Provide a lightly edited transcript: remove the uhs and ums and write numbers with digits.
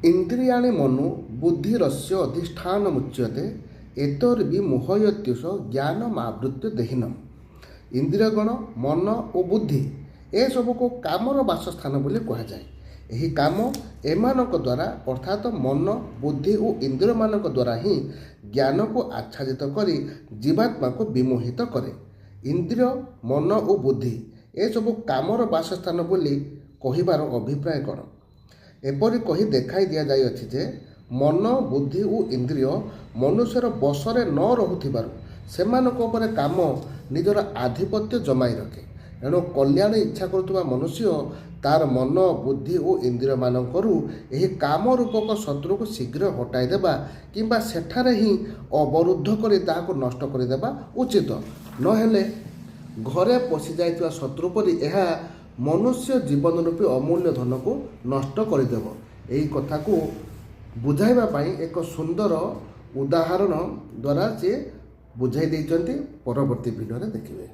ଇନ୍ଦ୍ରିୟାଣୀ ମନୁ ବୁଦ୍ଧିରସ୍ୟ ଅଧିଷ୍ଠାନ ମୁଚ୍ୟତେ ଏତୋର୍ବି ମୋହୟତ୍ୟୁଷ ଜ୍ଞାନ ମାବୃତ୍ୟ ଦେହିନମ୍। ଇନ୍ଦ୍ରିୟଗଣ ମନ ଓ ବୁଦ୍ଧି ଏସବୁକୁ କାମର ବାସସ୍ଥାନ ବୋଲି କୁହାଯାଏ। ଏହି କାମ ଏମାନଙ୍କ ଦ୍ୱାରା ଅର୍ଥାତ୍ ମନ ବୁଦ୍ଧି ଓ ଇନ୍ଦ୍ରିୟମାନଙ୍କ ଦ୍ୱାରା ହିଁ ଜ୍ଞାନକୁ ଆଚ୍ଛାଦିତ କରି ଜୀବାତ୍ମାକୁ ବିମୋହିତ କରେ। ଇନ୍ଦ୍ରିୟ ମନ ଓ ବୁଦ୍ଧି ଏସବୁ କାମର ବାସସ୍ଥାନ ବୋଲି କହିବାର ଅଭିପ୍ରାୟ କ'ଣ? ଏପରି କହି ଦେଖାଇ ଦିଆଯାଇଅଛି ଯେ ମନ ବୁଦ୍ଧି ଓ ଇନ୍ଦ୍ରିୟ ମନୁଷ୍ୟର ବଶରେ ନ ରହୁଥିବାରୁ ସେମାନଙ୍କ ଉପରେ କାମ ନିଜର ଆଧିପତ୍ୟ ଜମାଇ ରଖେ। ଏଣୁ କଲ୍ୟାଣ ଇଚ୍ଛା କରୁଥିବା ମନୁଷ୍ୟ ତାର ମନ ବୁଦ୍ଧି ଓ ଇନ୍ଦ୍ରିୟମାନଙ୍କରୁ ଏହି କାମ ରୂପକ ଶତ୍ରୁକୁ ଶୀଘ୍ର ହଟାଇ ଦେବା କିମ୍ବା ସେଠାରେ ହିଁ ଅବରୁଦ୍ଧ କରି ତାହାକୁ ନଷ୍ଟ କରିଦେବା ଉଚିତ। ନହେଲେ ଘରେ ପଶିଯାଇଥିବା ଶତ୍ରୁ ପରି ଏହା ମନୁଷ୍ୟ ଜୀବନ ରୂପୀ ଅମୂଲ୍ୟ ଧନକୁ ନଷ୍ଟ କରିଦେବ। ଏହି କଥାକୁ ବୁଝାଇବା ପାଇଁ ଏକ ସୁନ୍ଦର ଉଦାହରଣ ଦ୍ୱାରା ସେ ବୁଝାଇ ଦେଇଛନ୍ତି। ପରବର୍ତ୍ତୀ ଭିଡ଼ିଓରେ ଦେଖିବେ।